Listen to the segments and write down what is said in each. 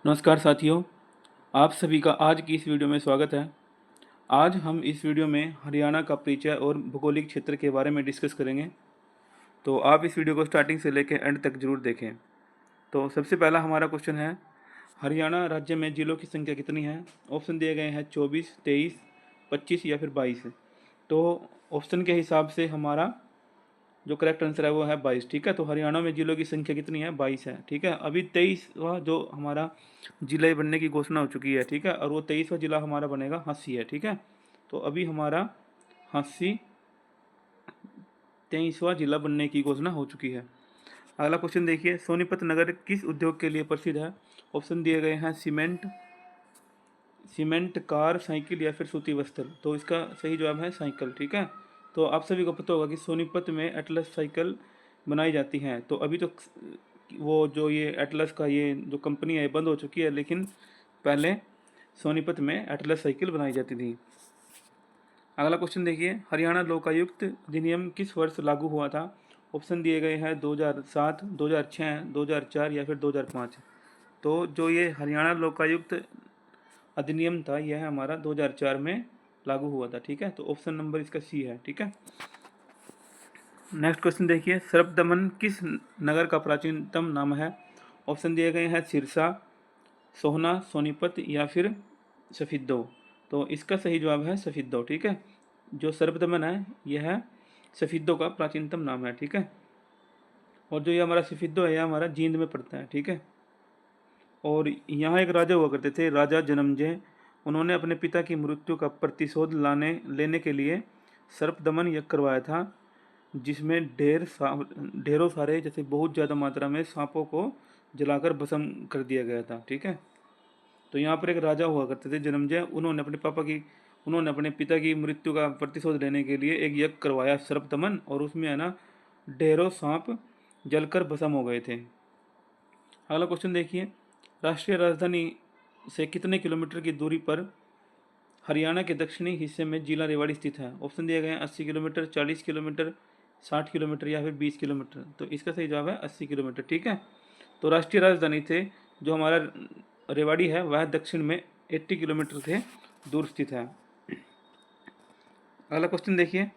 नमस्कार साथियों, आप सभी का आज की इस वीडियो में स्वागत है। आज हम इस वीडियो में हरियाणा का परिचय और भौगोलिक क्षेत्र के बारे में डिस्कस करेंगे। तो आप इस वीडियो को स्टार्टिंग से लेकर एंड तक जरूर देखें। तो सबसे पहला हमारा क्वेश्चन है, हरियाणा राज्य में जिलों की संख्या कितनी है? ऑप्शन दिए गए हैं 24, 23, 25 या फिर 22। तो ऑप्शन के हिसाब से हमारा जो करेक्ट आंसर है वो है 22। ठीक है, तो हरियाणा में जिलों की संख्या कितनी है? 22 है। ठीक है, अभी 23वां जो हमारा जिले बनने की घोषणा हो चुकी है। ठीक है, और वो 23वां जिला हमारा बनेगा हंसी है। ठीक है, तो अभी हमारा हंसी 23वां जिला बनने की घोषणा हो चुकी है। अगला क्वेश्चन देखिए, सोनीपत नगर किस उद्योग के लिए प्रसिद्ध है? ऑप्शन दिए गए हैं सीमेंट, कार, साइकिल या फिर सूती वस्त्र। तो इसका सही जवाब है साइकिल। ठीक है, तो आप सभी को पता होगा कि सोनीपत में एटलस साइकिल बनाई जाती हैं। तो अभी तो वो जो ये एटलस का ये जो कंपनी है बंद हो चुकी है, लेकिन पहले सोनीपत में एटलस साइकिल बनाई जाती थी। अगला क्वेश्चन देखिए, हरियाणा लोकायुक्त अधिनियम किस वर्ष लागू हुआ था? ऑप्शन दिए गए हैं 2007, 2006, 2004 या फिर 2005। तो जो ये हरियाणा लोकायुक्त अधिनियम था यह हमारा 2004 में लागू हुआ था। ठीक है, तो ऑप्शन नंबर इसका सी है। ठीक है, नेक्स्ट क्वेश्चन देखिए, सर्पदमन किस नगर का प्राचीनतम नाम है? ऑप्शन दिए गए हैं सिरसा, सोहना, सोनीपत या फिर सफिद्दो। तो इसका सही जवाब है सफिद्दो। ठीक है, जो सर्पदमन है यह सफिद्दो का प्राचीनतम नाम है। ठीक है, और जो ये हमारा सफिद्दो है यह हमारा जींद में पड़ता है। ठीक है, और यहाँ एक राजा हुआ करते थे, राजा जन्मजय। उन्होंने अपने पिता की मृत्यु का प्रतिशोध लेने के लिए सर्पदमन यज्ञ करवाया था, जिसमें ढेरों सारे जैसे बहुत ज़्यादा मात्रा में सांपों को जलाकर भस्म कर दिया गया था। ठीक है, तो यहाँ पर एक राजा हुआ करते थे जन्मजय। उन्होंने अपने पिता की मृत्यु का प्रतिशोध लेने के लिए एक यज्ञ करवाया सर्पदमन, और उसमें है ना ढेरों सांप जलकर भस्म हो गए थे। अगला क्वेश्चन देखिए, राष्ट्रीय राजधानी से कितने किलोमीटर की दूरी पर हरियाणा के दक्षिणी हिस्से में जिला रेवाड़ी स्थित है? ऑप्शन दिए गए हैं 80 किलोमीटर, 40 किलोमीटर, 60 किलोमीटर या फिर 20 किलोमीटर। तो इसका सही जवाब है 80 किलोमीटर। ठीक है, तो राष्ट्रीय राजधानी से जो हमारा रेवाड़ी है वह दक्षिण में 80 किलोमीटर से दूर स्थित है। अगला क्वेश्चन देखिए,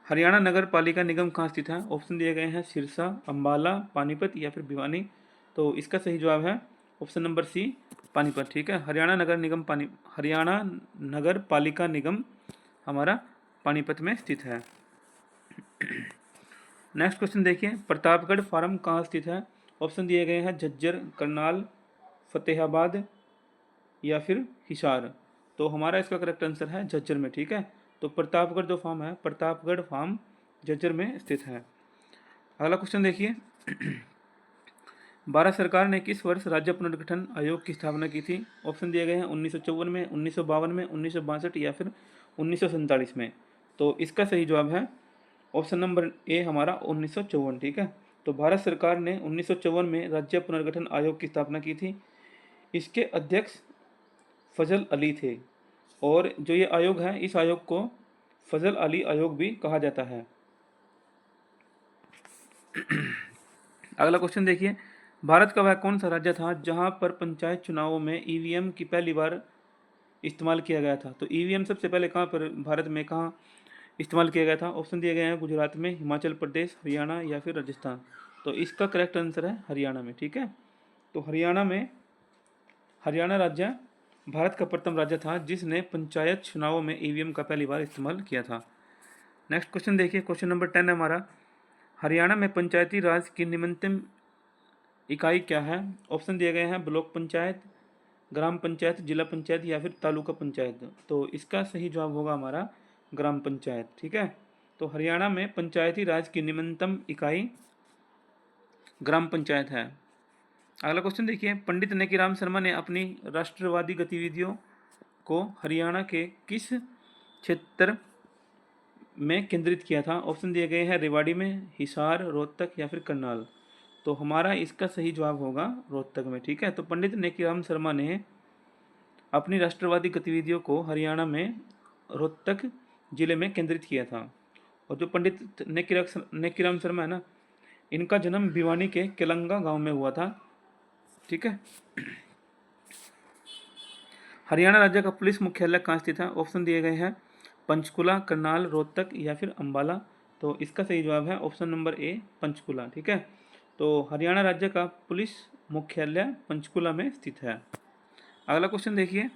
हरियाणा नगर पालिका निगम कहाँ स्थित है? ऑप्शन दिए गए हैं सिरसा, अम्बाला, पानीपत या फिर भिवानी। तो इसका सही जवाब है ऑप्शन नंबर सी, पानीपत। ठीक है, हरियाणा नगर पालिका निगम हमारा पानीपत में स्थित है। नेक्स्ट क्वेश्चन देखिए, प्रतापगढ़ फार्म कहाँ स्थित है? ऑप्शन दिए गए हैं झज्जर, करनाल, फतेहाबाद या फिर हिसार। तो हमारा इसका करेक्ट आंसर है झज्जर में। ठीक है, तो प्रतापगढ़ जो फार्म है, प्रतापगढ़ फार्म झज्जर में स्थित है। अगला क्वेश्चन देखिए, भारत सरकार ने किस वर्ष राज्य पुनर्गठन आयोग की स्थापना की थी? ऑप्शन दिए गए हैं 1954 में, 1952 में, 1962 या फिर 1947 में। तो इसका सही जवाब है ऑप्शन नंबर ए हमारा 1954। ठीक है, तो भारत सरकार ने 1954 में राज्य पुनर्गठन आयोग की स्थापना की थी। इसके अध्यक्ष फजल अली थे, और जो ये आयोग है इस आयोग को फजल अली आयोग भी कहा जाता है। अगला क्वेश्चन देखिए, भारत का वह कौन सा राज्य था जहां पर पंचायत चुनावों में ईवीएम की पहली बार इस्तेमाल किया गया था? तो ईवीएम सबसे पहले कहां पर भारत में कहां इस्तेमाल किया गया था? ऑप्शन दिए गए हैं गुजरात में, हिमाचल प्रदेश, हरियाणा या फिर राजस्थान। तो इसका करेक्ट आंसर है हरियाणा में। ठीक है, तो हरियाणा राज्य भारत का प्रथम राज्य था जिसने पंचायत चुनावों में ईवीएम का पहली बार इस्तेमाल किया था। नेक्स्ट क्वेश्चन देखिए, क्वेश्चन नंबर 10 है हमारा, हरियाणा में पंचायती राज की निम्नतम इकाई क्या है? ऑप्शन दिए गए हैं ब्लॉक पंचायत, ग्राम पंचायत, जिला पंचायत या फिर तालुका पंचायत। तो इसका सही जवाब होगा हमारा ग्राम पंचायत। ठीक है, तो हरियाणा में पंचायती राज की निम्नतम इकाई ग्राम पंचायत है। अगला क्वेश्चन देखिए, पंडित नेकीराम शर्मा ने अपनी राष्ट्रवादी गतिविधियों को हरियाणा के किस क्षेत्र में केंद्रित किया था? ऑप्शन दिए गए हैं रेवाड़ी में, हिसार, रोहतक या फिर करनाल। तो हमारा इसका सही जवाब होगा रोहतक में। ठीक है, तो पंडित नेकीराम शर्मा ने अपनी राष्ट्रवादी गतिविधियों को हरियाणा में रोहतक जिले में केंद्रित किया था। और जो पंडित नेकीराम शर्मा है ना, इनका जन्म भिवानी के केलंगा गांव में हुआ था। ठीक है, हरियाणा राज्य का पुलिस मुख्यालय कहाँ स्थित है? ऑप्शन दिए गए हैं पंचकुला, करनाल, रोहतक या फिर अंबाला। तो इसका सही जवाब है ऑप्शन नंबर ए, पंचकुला। ठीक है, तो हरियाणा राज्य का पुलिस मुख्यालय पंचकुला में स्थित है। अगला क्वेश्चन देखिए,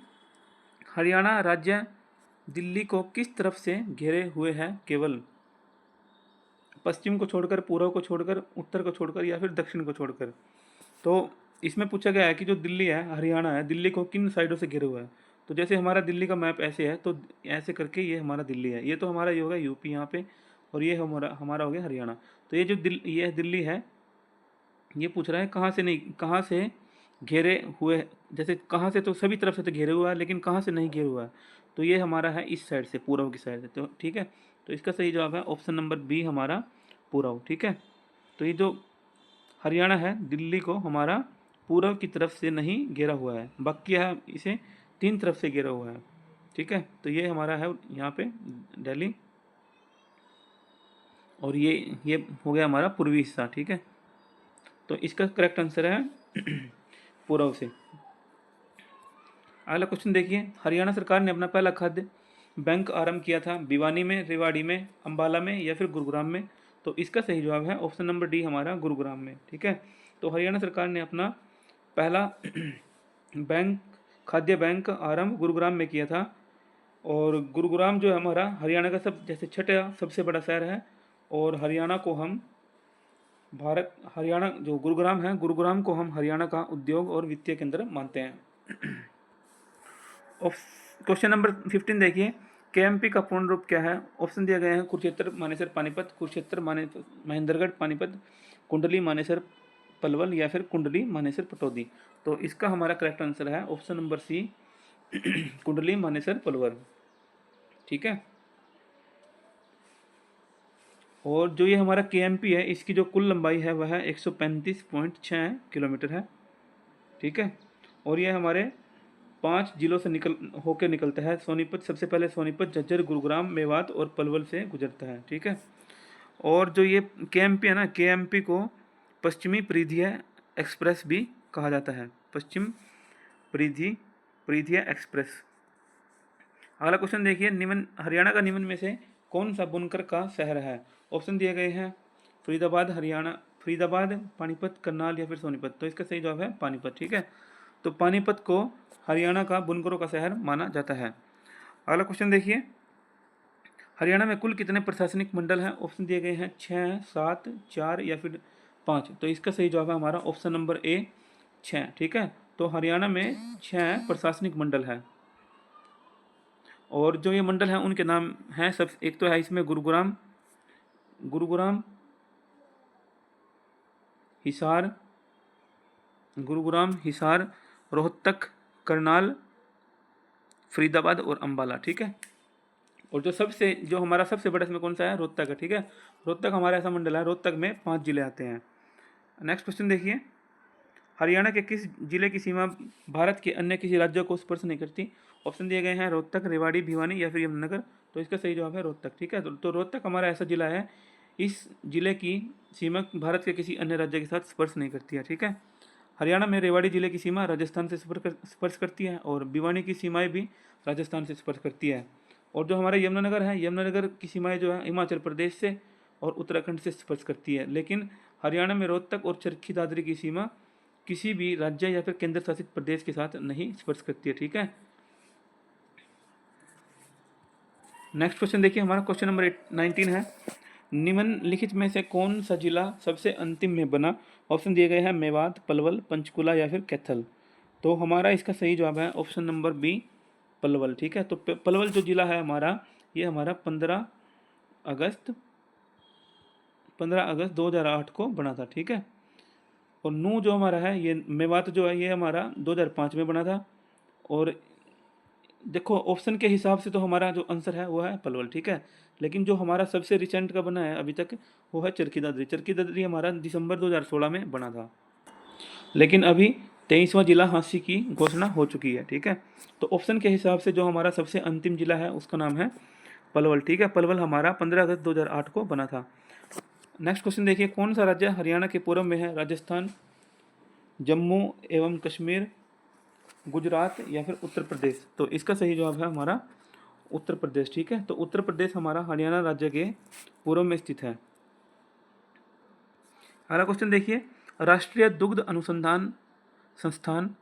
हरियाणा राज्य दिल्ली को किस तरफ से घेरे हुए है? केवल पश्चिम को छोड़कर, पूर्व को छोड़कर, उत्तर को छोड़कर या फिर दक्षिण को छोड़कर। तो इसमें पूछा गया है कि जो दिल्ली है, हरियाणा है, दिल्ली को किन साइडों से घिरे हुआ है। तो जैसे हमारा दिल्ली का मैप ऐसे है, तो ऐसे करके ये हमारा दिल्ली है, ये तो हमारा ये होगा यूपी यहाँ पे, और ये हमारा हमारा हो गया हरियाणा। तो ये जो ये दिल्ली है, ये पूछ रहा है कहाँ से नहीं, कहाँ से घेरे हुए, जैसे कहाँ से तो सभी तरफ से तो घेरे हुआ है, लेकिन कहाँ से नहीं घेरे हुआ है, तो ये हमारा है इस साइड से, पूर्व की साइड से। तो ठीक है, तो इसका सही जवाब है ऑप्शन नंबर बी, हमारा पूर्व। ठीक है, तो ये जो हरियाणा है, दिल्ली को हमारा पूर्व की तरफ से नहीं घेरा हुआ है, बाकी है इसे तीन तरफ से घेरा हुआ है। ठीक है, तो ये हमारा है यहाँ पे दिल्ली, और ये हो गया हमारा पूर्वी हिस्सा। ठीक है, तो इसका करेक्ट आंसर है पूर्व से। अगला क्वेश्चन देखिए, हरियाणा सरकार ने अपना पहला खाद्य बैंक आरंभ किया था भिवानी में, रेवाड़ी में, अंबाला में या फिर गुरुग्राम में। तो इसका सही जवाब है ऑप्शन नंबर डी, हमारा गुरुग्राम में। ठीक है, तो हरियाणा सरकार ने अपना पहला बैंक, खाद्य बैंक आरंभ गुरुग्राम में किया था, और गुरुग्राम जो है हमारा हरियाणा का जैसे छठा सबसे बड़ा शहर है, और हरियाणा को हम हरियाणा जो गुरुग्राम है, गुरुग्राम को हम हरियाणा का उद्योग और वित्तीय केंद्र मानते हैं। क्वेश्चन नंबर 15 देखिए, केएमपी का पूर्ण रूप क्या है? ऑप्शन दिए गए हैं कुरुक्षेत्र, मानेसर, पानीपत, कुरुक्षेत्र, महेंद्रगढ़, पानीपत, कुंडली, मानेसर, पलवल या फिर कुंडली, मानेसर, पटौदी। तो इसका हमारा करेक्ट आंसर है ऑप्शन नंबर सी, कुंडली, मानेसर, पलवल। ठीक है, और जो ये हमारा केएमपी है, इसकी जो कुल लंबाई है वह 135.6 किलोमीटर है। ठीक है, और ये हमारे 5 जिलों से निकलता है। सोनीपत, सबसे पहले सोनीपत, झज्जर, गुरुग्राम, मेवात और पलवल से गुजरता है। ठीक है, और जो ये केएमपी है ना, केएमपी को पश्चिमी परिधीय एक्सप्रेस भी कहा जाता है, पश्चिम परिधीय एक्सप्रेस। अगला क्वेश्चन देखिए, निम्न हरियाणा का निम्न में से कौन सा बुनकर का शहर है? ऑप्शन दिए गए हैं फरीदाबाद, हरियाणा, फरीदाबाद, पानीपत, करनाल या फिर सोनीपत। तो इसका सही जवाब है पानीपत। ठीक है, तो पानीपत को हरियाणा का बुनकरों का शहर माना जाता है। अगला क्वेश्चन देखिए, हरियाणा में कुल कितने प्रशासनिक मंडल हैं? ऑप्शन दिए गए हैं 6, 7, 4 या फिर 5। तो इसका सही जवाब है हमारा ऑप्शन नंबर ए, 6। ठीक है, तो हरियाणा में 6 प्रशासनिक मंडल है, और जो ये मंडल हैं उनके नाम हैं, सब एक तो है इसमें गुरुग्राम, हिसार, रोहतक, करनाल, फरीदाबाद और अंबाला। ठीक है, और जो हमारा सबसे बड़ा इसमें कौन सा है? रोहतक है। ठीक है, रोहतक हमारा ऐसा मंडल है, रोहतक में 5 जिले आते हैं। नेक्स्ट क्वेश्चन देखिए, हरियाणा के किस जिले की सीमा भारत के अन्य किसी राज्यों को स्पर्श नहीं करती? ऑप्शन दिए गए हैं रोहतक, रेवाड़ी, भिवानी या फिर यमुनानगर। तो इसका सही जवाब है रोहतक। ठीक है, तो रोहतक हमारा ऐसा जिला है, इस जिले की सीमा भारत के किसी अन्य राज्य के साथ स्पर्श नहीं करती है। ठीक है, हरियाणा में रेवाड़ी जिले की सीमा राजस्थान से स्पर्श करती है, और भिवानी की सीमाएं भी राजस्थान से स्पर्श करती है, और जो हमारा यमुनानगर है, यमुनानगर की सीमाएं जो है हिमाचल प्रदेश से और उत्तराखंड से स्पर्श करती है। लेकिन हरियाणा में रोहतक और चरखी दादरी की सीमा किसी भी राज्य या फिर केंद्र शासित प्रदेश के साथ नहीं स्पर्श करती है। ठीक है, नेक्स्ट क्वेश्चन देखिए, हमारा क्वेश्चन नंबर 19 है, निम्नलिखित में से कौन सा जिला सबसे अंतिम में बना? ऑप्शन दिए गए हैं मेवात, पलवल, पंचकुला या फिर कैथल। तो हमारा इसका सही जवाब है ऑप्शन नंबर बी, पलवल। ठीक है, तो पलवल जो जिला है हमारा, ये हमारा 15 अगस्त 2008 को बना था। ठीक है, और नू जो हमारा है, ये मेवात जो है, ये हमारा 2005 में बना था। और देखो ऑप्शन के हिसाब से तो हमारा जो आंसर है वो है पलवल। ठीक है, लेकिन जो हमारा सबसे रिसेंट का बना है अभी तक, वो है चरखी दादरी। चरखी दादरी हमारा दिसंबर 2016 में बना था, लेकिन अभी 23वां जिला हांसी की घोषणा हो चुकी है। ठीक है, तो ऑप्शन के हिसाब से जो हमारा सबसे अंतिम जिला है उसका नाम है पलवल। ठीक है, पलवल हमारा 15 अगस्त 2008 को बना था। नेक्स्ट क्वेश्चन देखिए, कौन सा राज्य हरियाणा के पूर्व में है? राजस्थान, जम्मू एवं कश्मीर, गुजरात या फिर उत्तर प्रदेश। तो इसका सही जवाब है हमारा उत्तर प्रदेश, ठीक है। तो उत्तर प्रदेश हमारा हरियाणा राज्य के पूर्व में स्थित है। अगला क्वेश्चन देखिए, राष्ट्रीय दुग्ध अनुसंधान संस्थान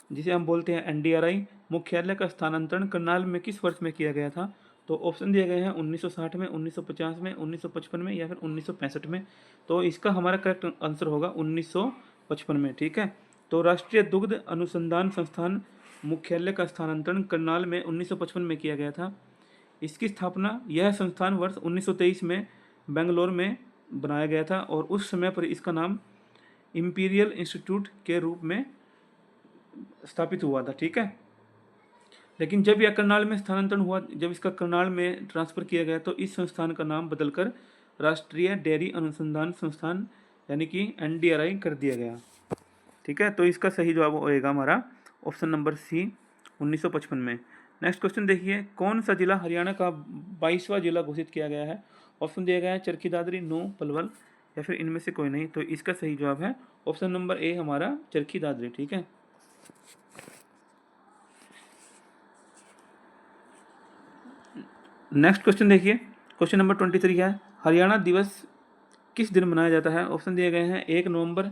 जिसे हम बोलते हैं एनडीआरआई, मुख्यालय का स्थानांतरण करनाल में किस वर्ष में किया गया था? तो ऑप्शन दिए गए हैं 1960 में, 1950 में, 1955 में या फिर 1965 में। तो इसका हमारा करेक्ट आंसर होगा 1955 में, ठीक है। तो राष्ट्रीय दुग्ध अनुसंधान संस्थान मुख्यालय का स्थानांतरण करनाल में 1955 में किया गया था। इसकी स्थापना, यह संस्थान वर्ष 1923 में बेंगलोर में बनाया गया था और उस समय पर इसका नाम इंपीरियल इंस्टीट्यूट के रूप में स्थापित हुआ था, ठीक है। लेकिन जब यह करनाल में स्थानांतरण हुआ, जब इसका करनाल में ट्रांसफर किया गया, तो इस संस्थान का नाम बदलकर राष्ट्रीय डेयरी अनुसंधान संस्थान यानी कि एनडीआरआई कर दिया गया, ठीक है। तो इसका सही जवाब होएगा हमारा ऑप्शन नंबर सी, 1955 में। नेक्स्ट क्वेश्चन देखिए, कौन सा जिला हरियाणा का 22वां जिला घोषित किया गया है? ऑप्शन दिया गया है चरखी दादरी, नूंह, पलवल या फिर इनमें से कोई नहीं। तो इसका सही जवाब है ऑप्शन नंबर ए हमारा चरखी दादरी, ठीक है। नेक्स्ट क्वेश्चन देखिए, क्वेश्चन नंबर 23 है, हरियाणा दिवस किस दिन मनाया जाता है? ऑप्शन दिए गए हैं 1 नवंबर,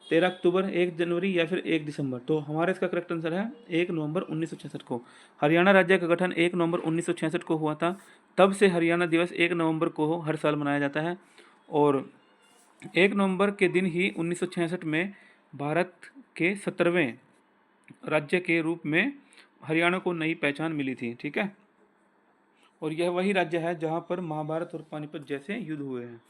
13 अक्टूबर, 1 जनवरी या फिर 1 दिसंबर। तो हमारा इसका करेक्ट आंसर है 1 नवंबर 1966 को। हरियाणा राज्य का गठन 1 नवंबर 1966 को हुआ था। तब से हरियाणा दिवस 1 नवंबर को हर साल मनाया जाता है और 1 नवंबर के दिन ही 1966 में भारत के 17वें राज्य के रूप में हरियाणा को नई पहचान मिली थी, ठीक है। और यह वही राज्य है जहां पर महाभारत और पानीपत जैसे युद्ध हुए हैं।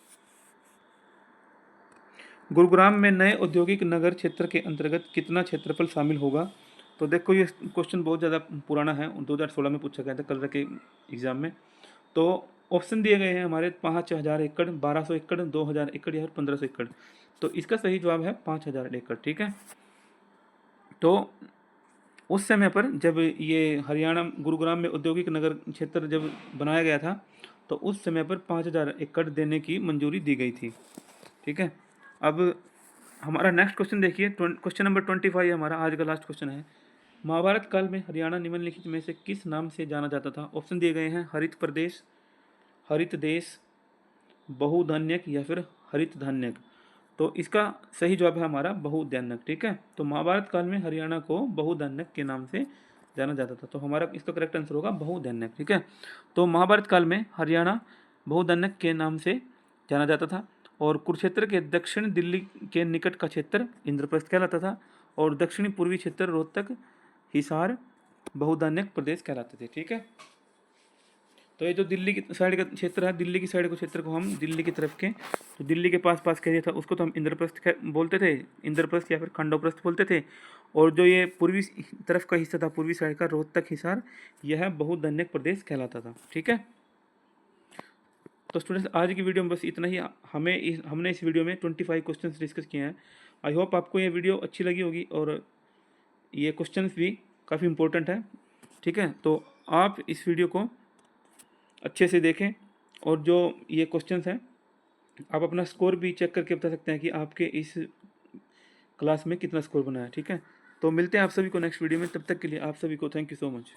गुरुग्राम में नए औद्योगिक नगर क्षेत्र के अंतर्गत कितना क्षेत्रफल शामिल होगा? तो देखो ये क्वेश्चन बहुत ज़्यादा पुराना है, 2016 में पूछा गया था कल के एग्जाम में। तो ऑप्शन दिए गए हैं हमारे 5000 एकड़, 1200 एकड़, 2000 एकड़ या फिर 1500 एकड़। तो इसका सही जवाब है 5000 एकड़, ठीक है। तो उस समय पर जब ये हरियाणा गुरुग्राम में औद्योगिक नगर क्षेत्र जब बनाया गया था, तो उस समय पर 5000 एकड़ देने की मंजूरी दी गई थी, ठीक है। अब हमारा नेक्स्ट क्वेश्चन देखिए, क्वेश्चन नंबर 25 हमारा आज का लास्ट क्वेश्चन है। महाभारत काल में हरियाणा निम्नलिखित में से किस नाम से जाना जाता था? ऑप्शन दिए गए हैं हरित प्रदेश, हरित देश, बहुधान्यक या फिर हरित धान्यक। तो इसका सही जवाब है हमारा बहुधान्यक, ठीक है। तो महाभारत काल में हरियाणा को बहुधान्यक के नाम से जाना जाता था। तो हमारा इसका करेक्ट आंसर होगा बहुधान्यक, ठीक है। तो महाभारत काल में हरियाणा बहुधान्यक के नाम से जाना जाता था और कुरुक्षेत्र के दक्षिण दिल्ली के निकट का क्षेत्र इंद्रप्रस्थ कहलाता था और दक्षिणी पूर्वी क्षेत्र रोहतक, हिसार बहुधान्यक प्रदेश कहलाते थे, ठीक है। तो ये जो दिल्ली की साइड का क्षेत्र है, दिल्ली की साइड को क्षेत्र को हम दिल्ली की तरफ के, तो दिल्ली के पास पास एरिया था उसको तो हम इंद्रप्रस्थ बोलते थे, इंद्रप्रस्थ या फिर खंडोप्रस्थ बोलते थे। और जो ये पूर्वी तरफ का हिस्सा था, पूर्वी साइड का रोहतक, हिसार, यह बहुधान्यक प्रदेश कहलाता था, ठीक है। तो स्टूडेंट्स आज की वीडियो में बस इतना ही। हमने इस वीडियो में 25 क्वेश्चंस डिस्कस किए हैं। आई होप आपको ये वीडियो अच्छी लगी होगी और ये क्वेश्चंस भी काफ़ी इंपॉर्टेंट है, ठीक है। तो आप इस वीडियो को अच्छे से देखें और जो ये क्वेश्चंस हैं आप अपना स्कोर भी चेक करके बता सकते हैं कि आपके इस क्लास में कितना स्कोर बना है, ठीक है। तो मिलते हैं आप सभी को नेक्स्ट वीडियो में, तब तक के लिए आप सभी को थैंक यू सो मच।